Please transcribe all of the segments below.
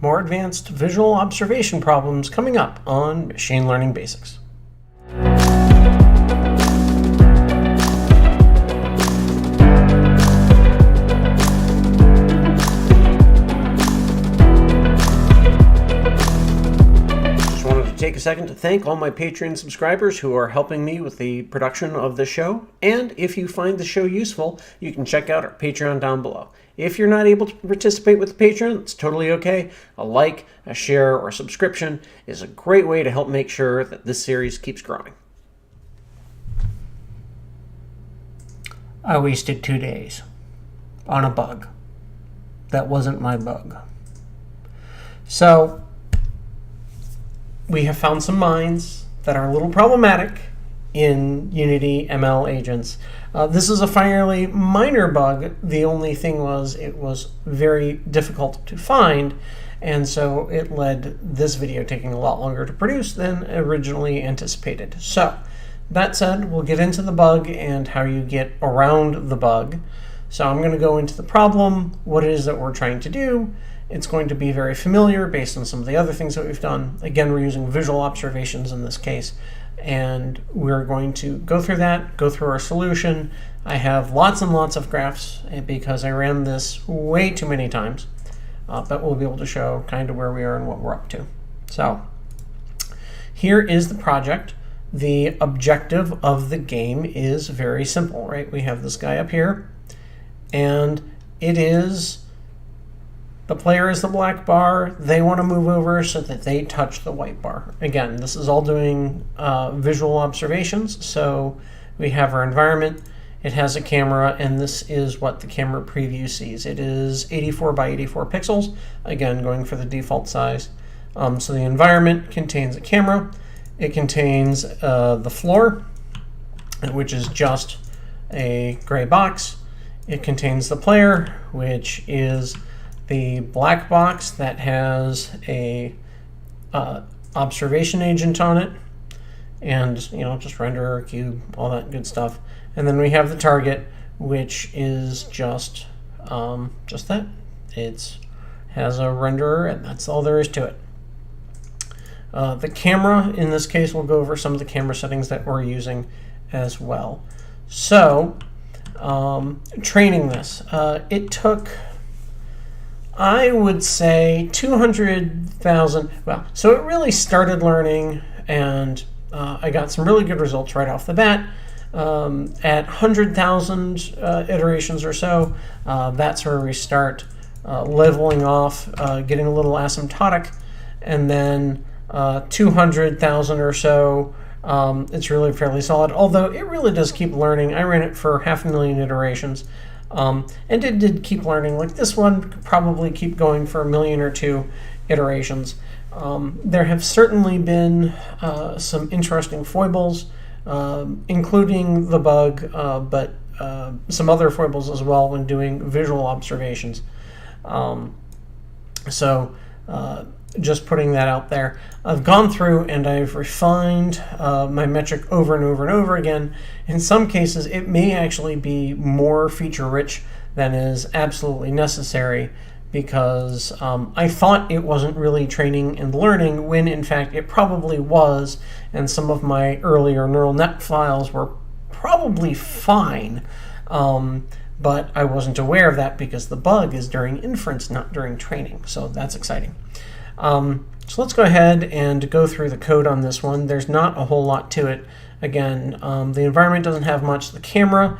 More advanced visual observation problems coming up on Machine Learning Basics. Take a second to thank all my Patreon subscribers who are helping me with the production of the show. And if you find the show useful, you can check out our Patreon down below. If you're not able to participate with the Patreon, it's totally okay. A like, a share, or a subscription is a great way to help make sure that this series keeps growing. I wasted 2 days on a bug that wasn't my bug. So we have found some mines that are a little problematic in Unity ML agents. This is a fairly minor bug. The only thing was it was very difficult to find, and so it led this video taking a lot longer to produce than originally anticipated. So that said, we'll get into the bug and how you get around the bug. So I'm going to go into the problem, what it is that we're trying to do. It's going to be very familiar based on some of the other things that we've done. Again, we're using visual observations in this case, and we're going to go through that, go through our solution. I have lots and lots of graphs because I ran this way too many times, but we'll be able to show kind of where we are and what we're up to. So here is the project. The objective of the game is very simple, right? We have this guy up here, and it is the player is the black bar. They want to move over so that they touch the white bar. Again, this is all doing visual observations. So we have our environment. It has a camera, and this is what the camera preview sees. It is 84 by 84 pixels. Again, going for the default size. So the environment contains a camera. It contains the floor, which is just a gray box. It contains the player, which is the black box that has a observation agent on it, and just renderer, cube, all that good stuff. And then we have the target, which is just that. It has a renderer, and that's all there is to it. The camera, in this case, we'll go over some of the camera settings that we're using as well. So training this, it took, I would say, 200,000. Well, so it really started learning, and I got some really good results right off the bat. At 100,000 iterations or so, that's where we start leveling off, getting a little asymptotic, and then 200,000 or so, it's really fairly solid, although it really does keep learning. I ran it for 500,000 iterations. And it did keep learning. Like this one could probably keep going for 1 million or 2 iterations. There have certainly been some interesting foibles, including the bug, but some other foibles as well when doing visual observations. Just putting that out there. I've gone through and I've refined my metric over and over and over again. In some cases, it may actually be more feature-rich than is absolutely necessary, because I thought it wasn't really training and learning, when in fact it probably was, and some of my earlier neural net files were probably fine, but I wasn't aware of that because the bug is during inference, not during training. So that's exciting. So let's go ahead and go through the code on this one. There's not a whole lot to it. Again, the environment doesn't have much. The camera,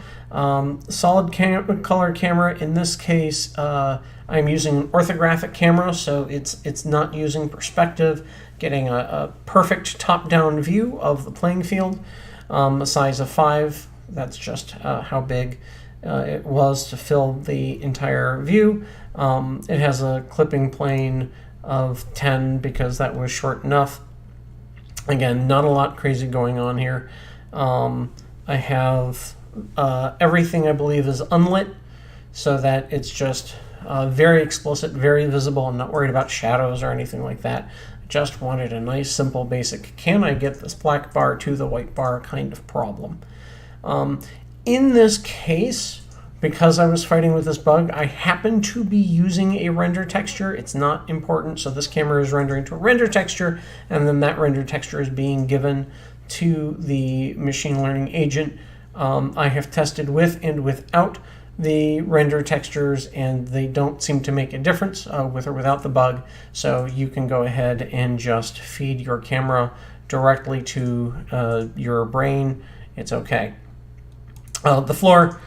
solid color camera. In this case, I'm using an orthographic camera, so it's not using perspective, getting a perfect top-down view of the playing field. A size of 5. That's just how big it was to fill the entire view. It has a clipping plane of 10 because that was short enough. Again, not a lot crazy going on here. I have everything I believe is unlit, so that it's just very explicit, very visible. I'm not worried about shadows or anything like that. I just wanted a nice, simple, basic, can I get this black bar to the white bar kind of problem. In this case, because I was fighting with this bug, I happen to be using a render texture. It's not important, so this camera is rendering to a render texture, and then that render texture is being given to the machine learning agent. I have tested with and without the render textures, and they don't seem to make a difference with or without the bug. So you can go ahead and just feed your camera directly to your brain. It's okay. The floor,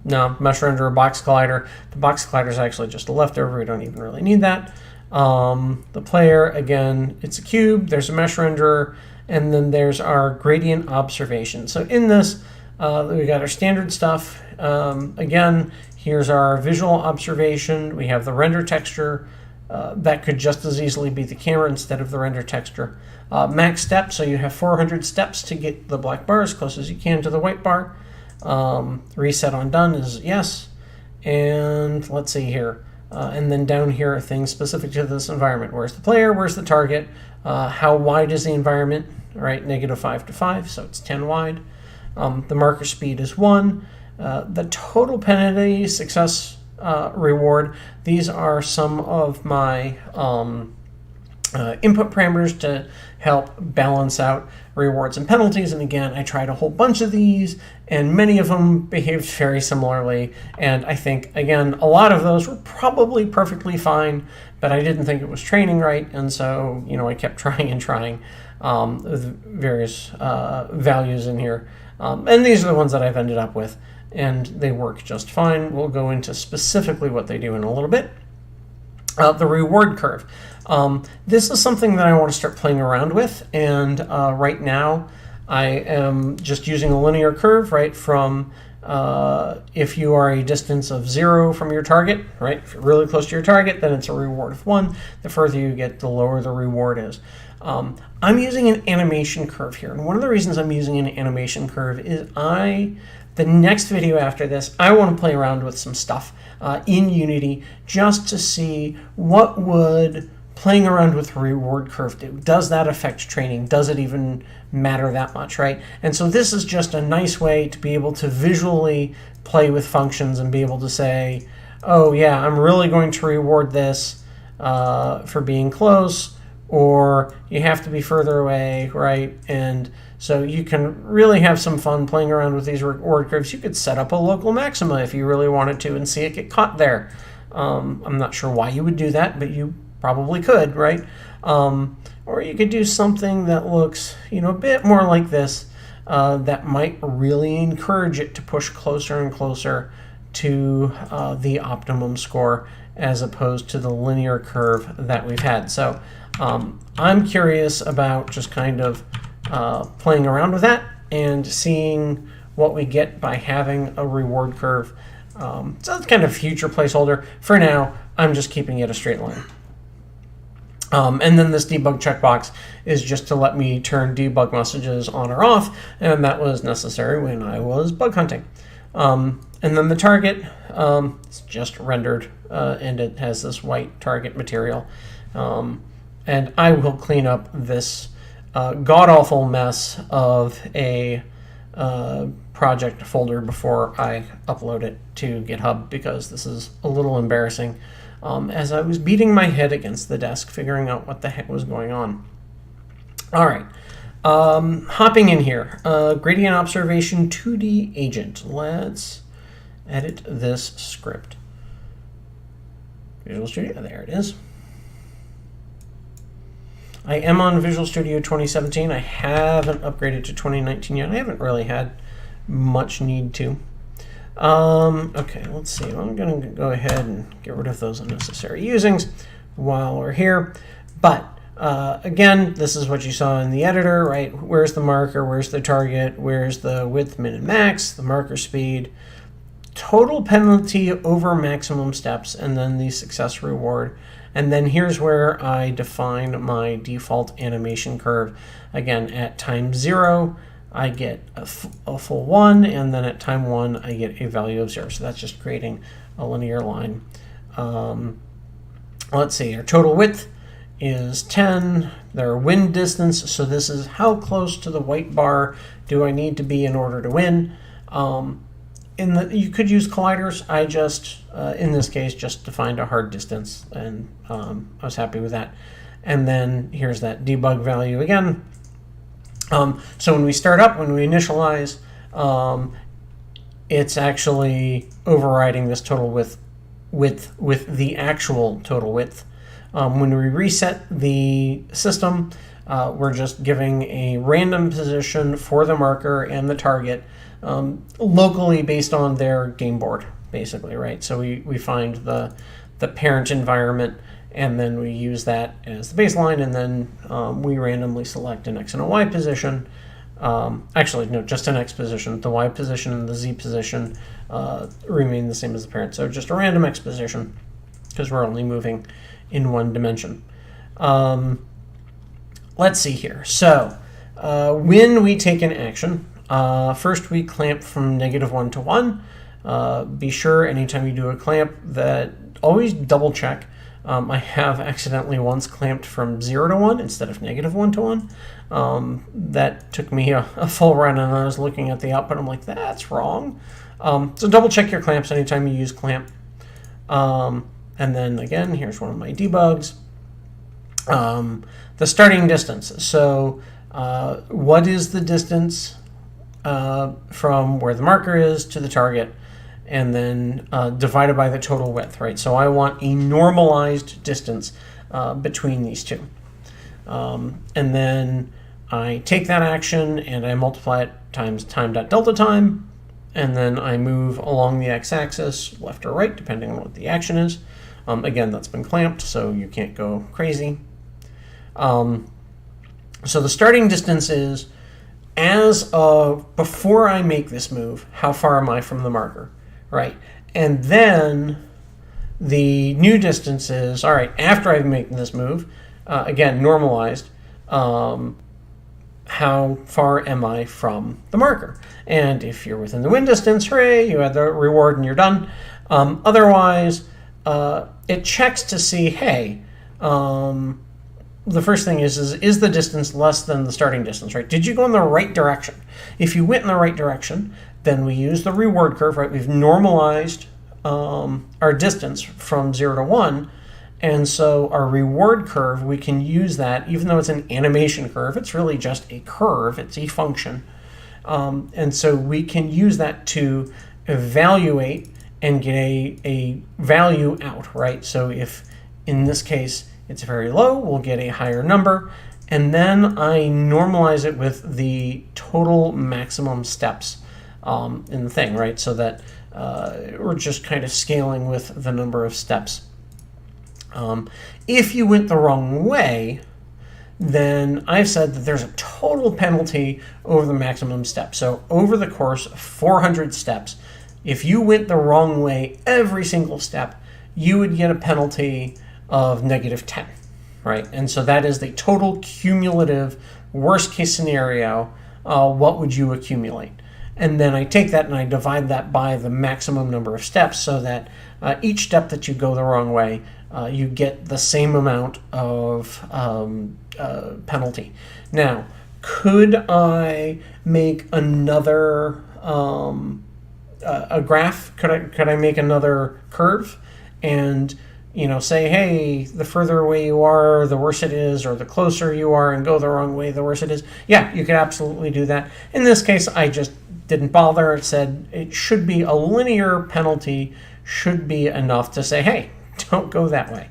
no, mesh render, box collider. The box collider is actually just a leftover. We don't even really need that. The player, again, it's a cube. There's a mesh renderer, and then there's our gradient observation. So in this, we got our standard stuff. Again, here's our visual observation. We have the render texture. That could just as easily be the camera instead of the render texture. Max steps, so you have 400 steps to get the black bar as close as you can to the white bar. Reset on done is yes. And let's see here. And then down here are things specific to this environment. Where's the player? Where's the target? How wide is the environment? All right, -5 to 5, so it's 10 wide. The marker speed is 1. The total penalty success reward. These are some of my input parameters to help balance out rewards and penalties. And again, I tried a whole bunch of these, and many of them behaved very similarly. And I think, again, a lot of those were probably perfectly fine, but I didn't think it was training right. And so, you know, I kept trying and trying with various values in here. And these are the ones that I've ended up with, and they work just fine. We'll go into specifically what they do in a little bit. The reward curve. This is something that I want to start playing around with, and right now I am just using a linear curve, right, from if you are a distance of 0 from your target, right, if you're really close to your target, then it's a reward of 1. The further you get, the lower the reward is. I'm using an animation curve here, and one of the reasons I'm using an animation curve is the next video after this, I want to play around with some stuff in Unity just to see what would playing around with reward curve do. Does that affect training? Does it even matter that much, right? And so this is just a nice way to be able to visually play with functions and be able to say, oh yeah, I'm really going to reward this for being close, or you have to be further away, right? And so you can really have some fun playing around with these reward curves. You could set up a local maxima if you really wanted to and see it get caught there. I'm not sure why you would do that, but you probably could, right? Or you could do something that looks, you know, a bit more like this, that might really encourage it to push closer and closer to the optimum score as opposed to the linear curve that we've had. So I'm curious about just kind of playing around with that and seeing what we get by having a reward curve. So it's kind of a future placeholder. For now, I'm just keeping it a straight line. And then this debug checkbox is just to let me turn debug messages on or off, and that was necessary when I was bug hunting. And then the target, it's just rendered, and it has this white target material. And I will clean up this god-awful mess of a project folder before I upload it to GitHub, because this is a little embarrassing. As I was beating my head against the desk figuring out what the heck was going on. All right, hopping in here, gradient observation 2D agent. Let's edit this script. Visual Studio, there it is. I am on Visual Studio 2017. I haven't upgraded to 2019 yet. I haven't really had much need to. Okay, let's see. I'm going to go ahead and get rid of those unnecessary usings while we're here. But again, this is what you saw in the editor, right? Where's the marker? Where's the target? Where's the width, min, and max? The marker speed, total penalty over maximum steps, and then the success reward. And then here's where I define my default animation curve. Again, at time 0, I get a full 1, and then at time 1, I get a value of 0. So that's just creating a linear line. Let's see, our total width is 10. Their win distance, so this is how close to the white bar do I need to be in order to win. you could use colliders. I just, in this case, just defined a hard distance, and I was happy with that. And then here's that debug value again. So when we start up, when we initialize, it's actually overriding this total width with the actual total width. When we reset the system, we're just giving a random position for the marker and the target locally based on their game board, basically, right? So we find the parent environment, and then we use that as the baseline, and then we randomly select an X and a Y position. Actually, no, just an X position. The Y position and the Z position remain the same as the parent. So just a random X position, because we're only moving in one dimension. Let's see here. So when we take an action, first we clamp from -1 to 1. Be sure anytime you do a clamp that always double check. I have accidentally once clamped from 0 to 1 instead of -1 to 1. That took me a full run, and I was looking at the output. I'm like, that's wrong. So double check your clamps anytime you use clamp. And then again, here's one of my debugs. The starting distance. So what is the distance from where the marker is to the target, and then divided by the total width, right? So I want a normalized distance between these two. And then I take that action and I multiply it times time.delta time, and then I move along the x-axis, left or right, depending on what the action is. Again, that's been clamped, so you can't go crazy. So the starting distance is, as of before I make this move, how far am I from the marker, right? And then the new distance is, all right, after I've made this move, again, normalized, how far am I from the marker? And if you're within the win distance, hooray, you had the reward and you're done. Otherwise, it checks to see, hey, the first thing is the distance less than the starting distance, right? Did you go in the right direction? If you went in the right direction, then we use the reward curve, right? We've normalized our distance from 0 to 1, and so our reward curve, we can use that, even though it's an animation curve, it's really just a curve, it's a function. And so we can use that to evaluate and get a value out, right? So if, in this case, it's very low, we'll get a higher number, and then I normalize it with the total maximum steps in the thing, right? So that we're just kind of scaling with the number of steps. If you went the wrong way, then I've said that there's a total penalty over the maximum step. So over the course of 400 steps, if you went the wrong way every single step, you would get a penalty of -10, right? And so that is the total cumulative worst case scenario. What would you accumulate? And then I take that and I divide that by the maximum number of steps, so that each step that you go the wrong way, you get the same amount of penalty. Now, could I make another a graph? Could I make another curve and say, hey, the further away you are, the worse it is, or the closer you are and go the wrong way, the worse it is? Yeah, you could absolutely do that. In this case, I just didn't bother. It said it should be a linear penalty, should be enough to say, hey, don't go that way.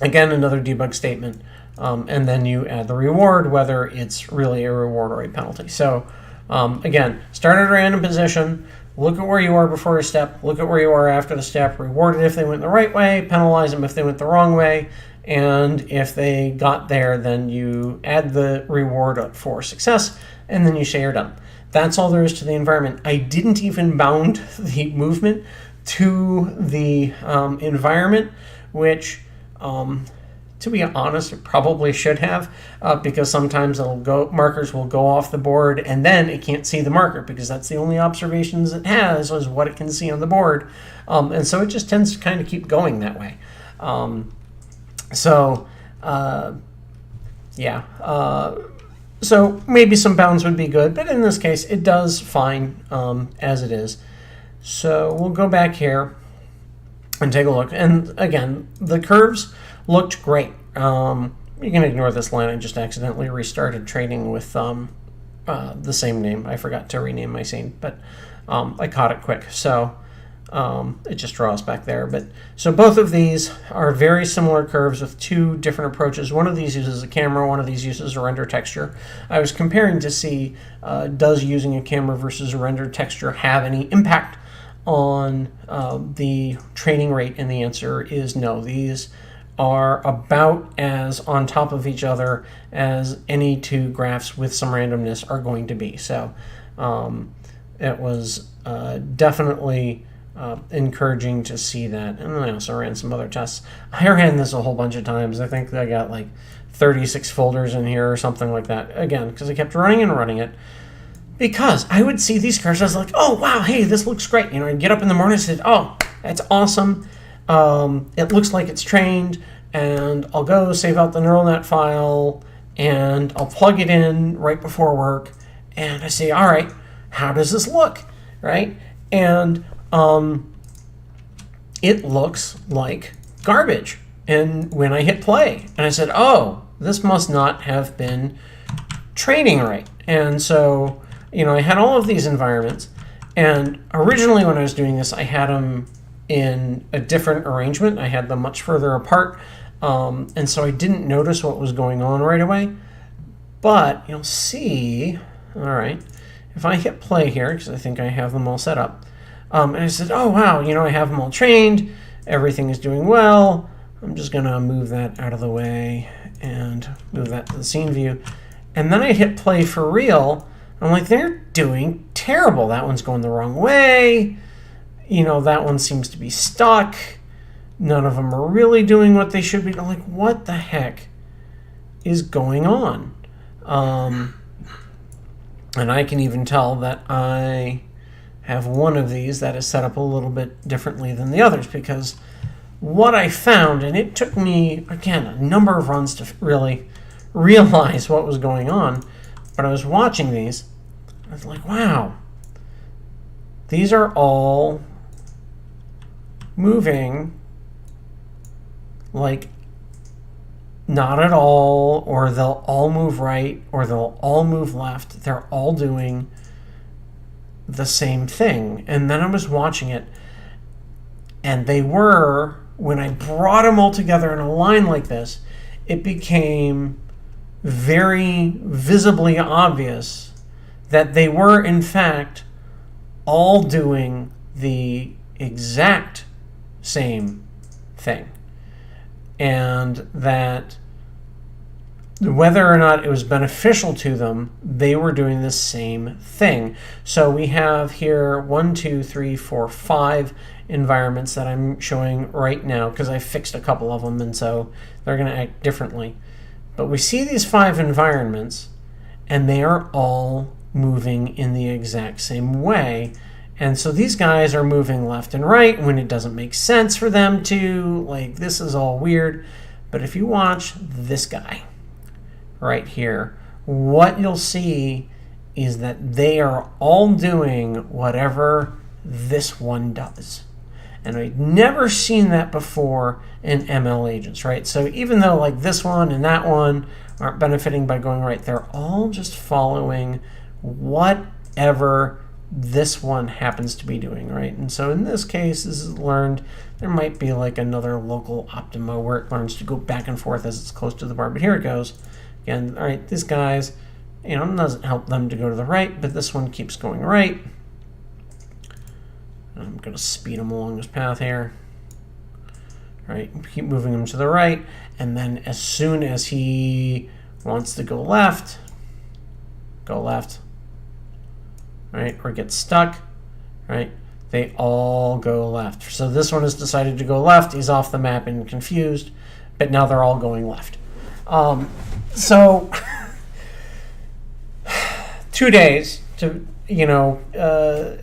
Again, another debug statement. And then you add the reward, whether it's really a reward or a penalty. So again, start at a random position, look at where you are before a step, look at where you are after the step, reward it if they went the right way, penalize them if they went the wrong way, and if they got there, then you add the reward up for success, and then you say you're done. That's all there is to the environment. I didn't even bound the movement to the environment, which, to be honest, it probably should have, because sometimes markers will go off the board and then it can't see the marker, because that's the only observations it has is what it can see on the board. And so it just tends to kind of keep going that way. So maybe some bounds would be good, but in this case, it does fine as it is. So we'll go back here and take a look. And again, the curves looked great. You can ignore this line. I just accidentally restarted training with the same name. I forgot to rename my scene, but I caught it quick. So it just draws back there. But so both of these are very similar curves with two different approaches. One of these uses a camera, one of these uses a render texture. I was comparing to see does using a camera versus a render texture have any impact on the training rate, and the answer is no. These are about as on top of each other as any two graphs with some randomness are going to be. So it was definitely encouraging to see that. And then I also ran some other tests. I ran this a whole bunch of times. I think I got like 36 folders in here or something like that. Again, because I kept running and running it. Because I would see these curves, I was like, oh, wow, hey, this looks great. You know, I'd get up in the morning and say, oh, that's awesome. It looks like it's trained, and I'll go save out the neural net file, and I'll plug it in right before work, and I say, all right, how does this look, right? And it looks like garbage. And when I hit play, and I said, oh, this must not have been training right. And so, you know, I had all of these environments, and originally when I was doing this, I had them in a different arrangement. I had them much further apart, and so I didn't notice what was going on right away. But you'll see, all right, if I hit play here, because I think I have them all set up, and I said, oh, wow, you know, I have them all trained. Everything is doing well. I'm just going to move that out of the way and move that to the scene view. And then I hit play for real. I'm like, they're doing terrible. That one's going the wrong way. You know, that one seems to be stuck. None of them are really doing what they should be. I'm like, what the heck is going on? And I can even tell that I have one of these that is set up a little bit differently than the others, because what I found, and it took me, again, a number of runs to really realize what was going on, but I was watching these, I was like, wow, these are all moving like not at all, or they'll all move right, or they'll all move left. They're all doing the same thing. And then I was watching it, and they were, when I brought them all together in a line like this, it became very visibly obvious that they were, in fact, all doing the exact same thing. And that whether or not it was beneficial to them, they were doing the same thing. So we have here 1, 2, 3, 4, 5 environments that I'm showing right now, because I fixed a couple of them, and so they're going to act differently. But we see these 5 environments, and they are all moving in the exact same way. And so these guys are moving left and right when it doesn't make sense for them to. Like, this is all weird. But if you watch this guy right here, what you'll see is that they are all doing whatever this one does. And I'd never seen that before in ML agents, right? So even though like this one and that one aren't benefiting by going right, they're all just following whatever this one happens to be doing, right? And so in this case, this is learned. There might be like another local optima where it learns to go back and forth as it's close to the bar, but here it goes. Again, all right, these guys, you know, it doesn't help them to go to the right, but this one keeps going right. I'm going to speed him along this path here. All right, keep moving him to the right, and then as soon as he wants to go left, right, or get stuck, right, they all go left. So this one has decided to go left. He's off the map and confused, but now they're all going left. So 2 days to, you know,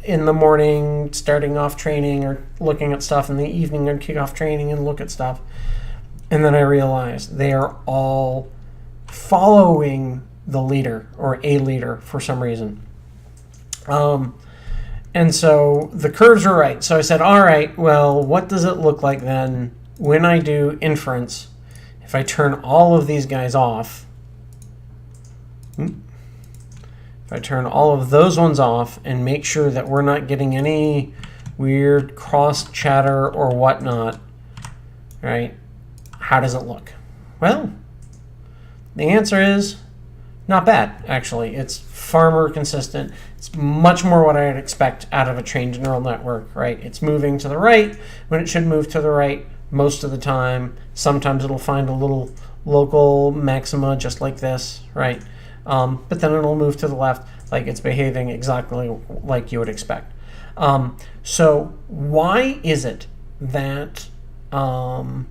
in the morning, starting off training or looking at stuff. In the evening, I'd kick off training and look at stuff. And then I realized they are all following the leader or a leader for some reason. And so the curves are right. So I said, all right, well, what does it look like then when I do inference? If I turn all of these guys off, if I turn all of those ones off and make sure that we're not getting any weird cross chatter or whatnot, right? How does it look? Well, the answer is not bad, actually. It's far more consistent. It's much more what I'd expect out of a trained neural network, right? It's moving to the right when it should move to the right most of the time. Sometimes it'll find a little local maxima just like this, right? But then it'll move to the left like it's behaving exactly like you would expect. So why is it that all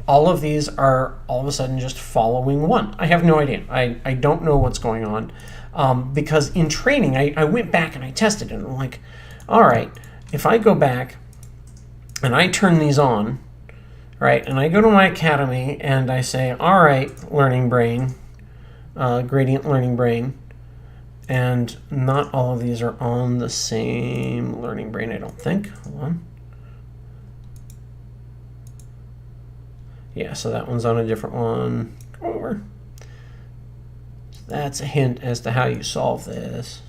of these are all of a sudden just following one? I have no idea. I don't know what's going on. Because in training, I went back and I tested it. And I'm like, all right, if I go back and I turn these on, right, and I go to my academy and I say, all right, learning brain, gradient learning brain, and not all of these are on the same learning brain, I don't think. Hold on. Yeah, so that one's on a different one. Come over. That's a hint as to how you solve this.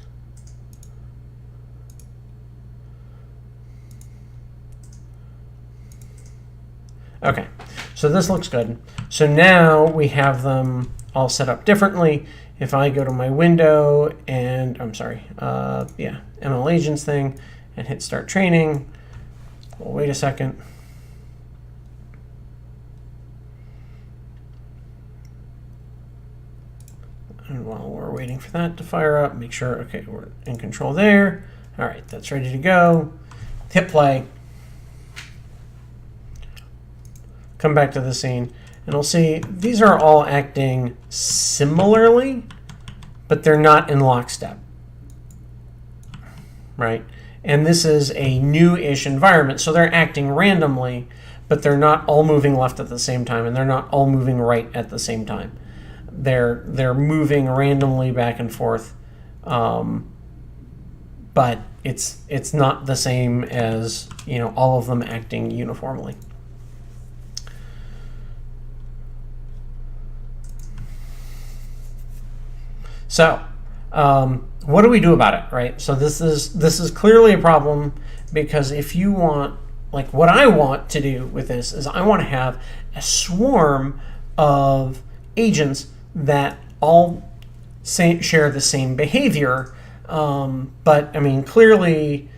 Okay, so this looks good. So now we have them all set up differently. If I go to my window and, I'm sorry, yeah, ML agents thing and hit start training, well, wait a second. And while we're waiting for that to fire up, make sure, okay, we're in control there. All right, that's ready to go. Hit play. Come back to the scene, and we'll see these are all acting similarly, but they're not in lockstep, right? And this is a new-ish environment, so they're acting randomly, but they're not all moving left at the same time, and they're not all moving right at the same time. They're moving randomly back and forth, but it's not the same as, you know, all of them acting uniformly. So what do we do about it, right? So this is clearly a problem, because if you want, like what I want to do with this is I want to have a swarm of agents that all share the same behavior, but I mean clearly,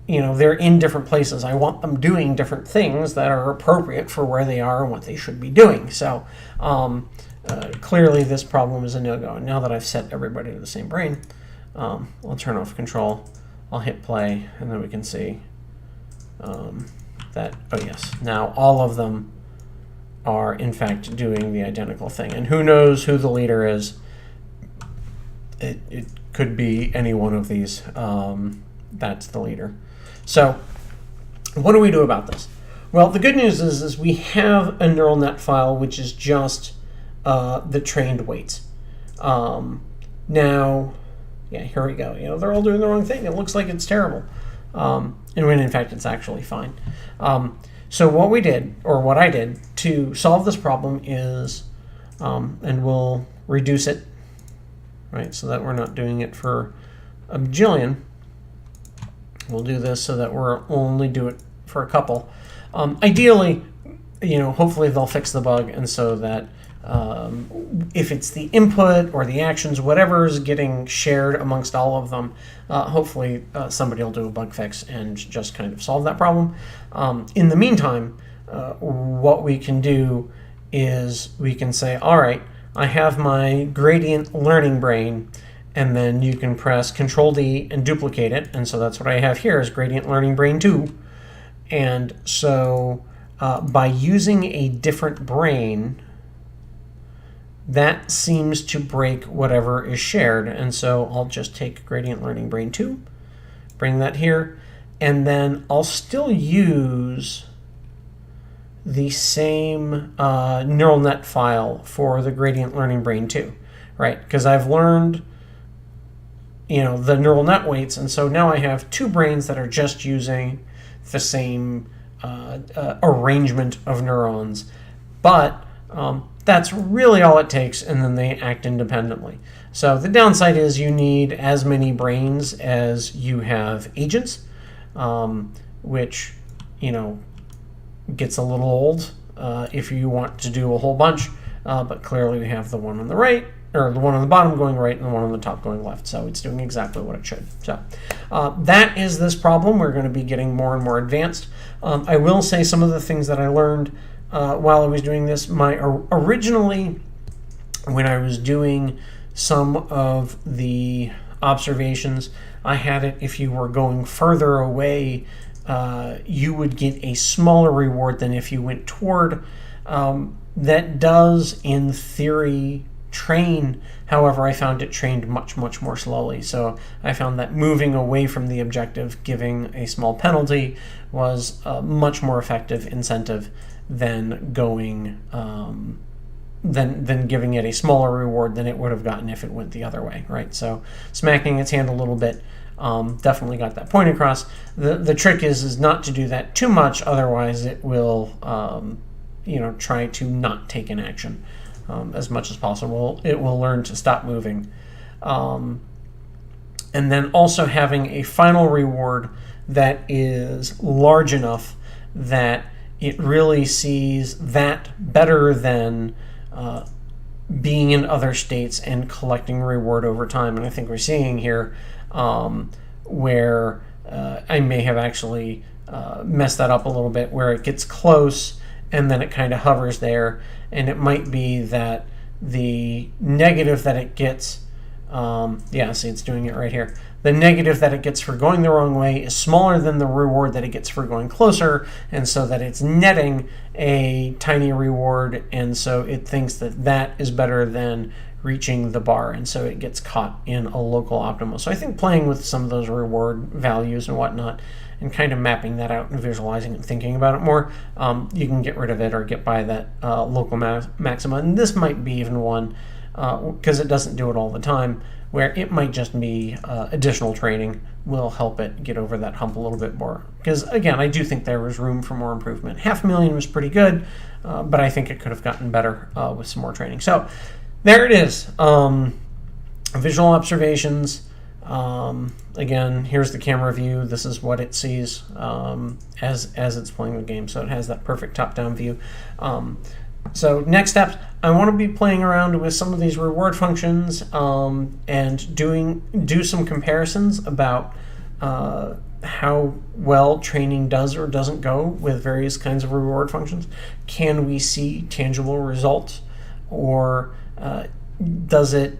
you know, they're in different places. I want them doing different things that are appropriate for where they are and what they should be doing. So clearly this problem is a no-go. And now that I've set everybody to the same brain, I'll turn off control, I'll hit play, and then we can see that, oh yes, now all of them are in fact doing the identical thing. And who knows who the leader is? It could be any one of these. That's the leader. So what do we do about this? Well, the good news is we have a neural net file which is just the trained weights. Now, yeah, here we go. You know, they're all doing the wrong thing. It looks like it's terrible. And when in fact it's actually fine. So what we did, or what I did to solve this problem is, and we'll reduce it, right, so that we're not doing it for a bajillion. We'll do this so that we'll only do it for a couple. Ideally, you know, hopefully they'll fix the bug, and so that if it's the input or the actions, whatever is getting shared amongst all of them, hopefully somebody will do a bug fix and just kind of solve that problem. In the meantime, what we can do is we can say, all right, I have my gradient learning brain, and then you can press Control-D and duplicate it. And so that's what I have here is gradient learning brain 2. And so by using a different brain, that seems to break whatever is shared. And so I'll just take gradient learning brain 2, bring that here, and then I'll still use the same neural net file for the gradient learning brain 2, right? Because I've learned, the neural net weights, and so now I have two brains that are just using the same arrangement of neurons, but that's really all it takes, and then they act independently. So the downside is you need as many brains as you have agents, which, gets a little old if you want to do a whole bunch, but clearly we have the one on the right, or the one on the bottom going right and the one on the top going left, so it's doing exactly what it should. So that is this problem. We're going to be getting more and more advanced. I will say some of the things that I learned while I was doing this. Originally, when I was doing some of the observations, I had it if you were going further away, you would get a smaller reward than if you went toward. That does, in theory, train. However, I found it trained much, much more slowly. So I found that moving away from the objective, giving a small penalty, was a much more effective incentive than going than giving it a smaller reward than it would have gotten if it went the other way, right? So smacking its hand a little bit definitely got that point across. The trick is not to do that too much, otherwise it will try to not take an action as much as possible. It will learn to stop moving. And then also having a final reward that is large enough that it really sees that better than being in other states and collecting reward over time. And I think we're seeing here where I may have actually messed that up a little bit, where it gets close and then it kind of hovers there. And it might be that the negative that it gets, see, it's doing it right here. The negative that it gets for going the wrong way is smaller than the reward that it gets for going closer, and so that it's netting a tiny reward, and so it thinks that that is better than reaching the bar, and so it gets caught in a local optimal. So I think playing with some of those reward values and whatnot, and kind of mapping that out and visualizing and thinking about it more, you can get rid of it or get by that local maxima. And this might be even one, because it doesn't do it all the time, where it might just be additional training will help it get over that hump a little bit more. Because, again, I do think there was room for more improvement. 500,000 was pretty good, but I think it could have gotten better with some more training. So there it is. Visual observations. Again, here's the camera view. This is what it sees as it's playing the game. So it has that perfect top-down view. So next steps, I want to be playing around with some of these reward functions and do some comparisons about how well training does or doesn't go with various kinds of reward functions. Can we see tangible results, or does it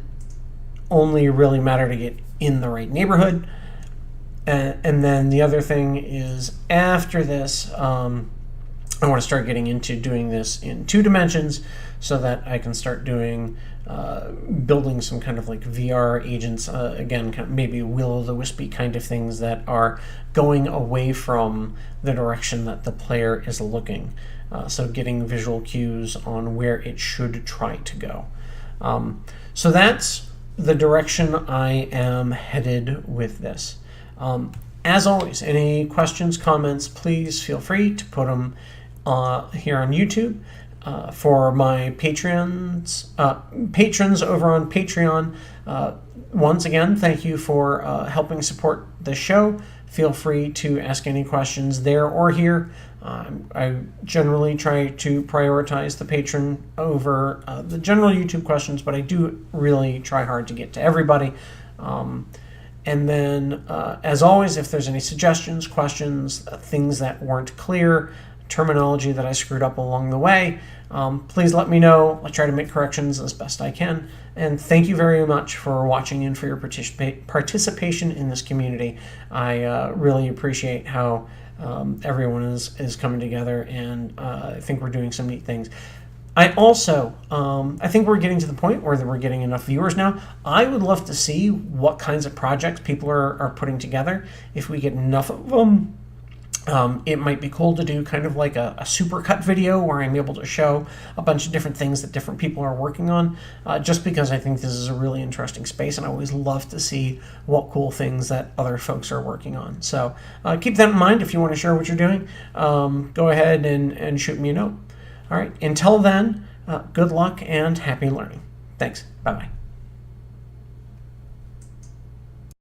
only really matter to get in the right neighborhood? And then the other thing is, after this, I want to start getting into doing this in 2 dimensions so that I can start doing building some kind of like VR agents, again, kind of maybe will-o'-the-wispy kind of things that are going away from the direction that the player is looking. So getting visual cues on where it should try to go. So that's the direction I am headed with this. As always, any questions, comments, please feel free to put them here on YouTube. For my patrons over on Patreon, once again, thank you for helping support the show. Feel free to ask any questions there or here. I generally try to prioritize the patron over the general YouTube questions, but I do really try hard to get to everybody. And then, as always, if there's any suggestions, questions, things that weren't clear, terminology that I screwed up along the way, please let me know. I'll try to make corrections as best I can. And thank you very much for watching and for your participation in this community. I really appreciate how everyone is coming together, and I think we're doing some neat things. I also, I think we're getting to the point where we're getting enough viewers now. I would love to see what kinds of projects people are putting together. If we get enough of them, It might be cool to do kind of like a supercut video where I'm able to show a bunch of different things that different people are working on, just because I think this is a really interesting space, and I always love to see what cool things that other folks are working on. So keep that in mind. If you want to share what you're doing, go ahead and shoot me a note. All right, until then, good luck and happy learning. Thanks. Bye-bye.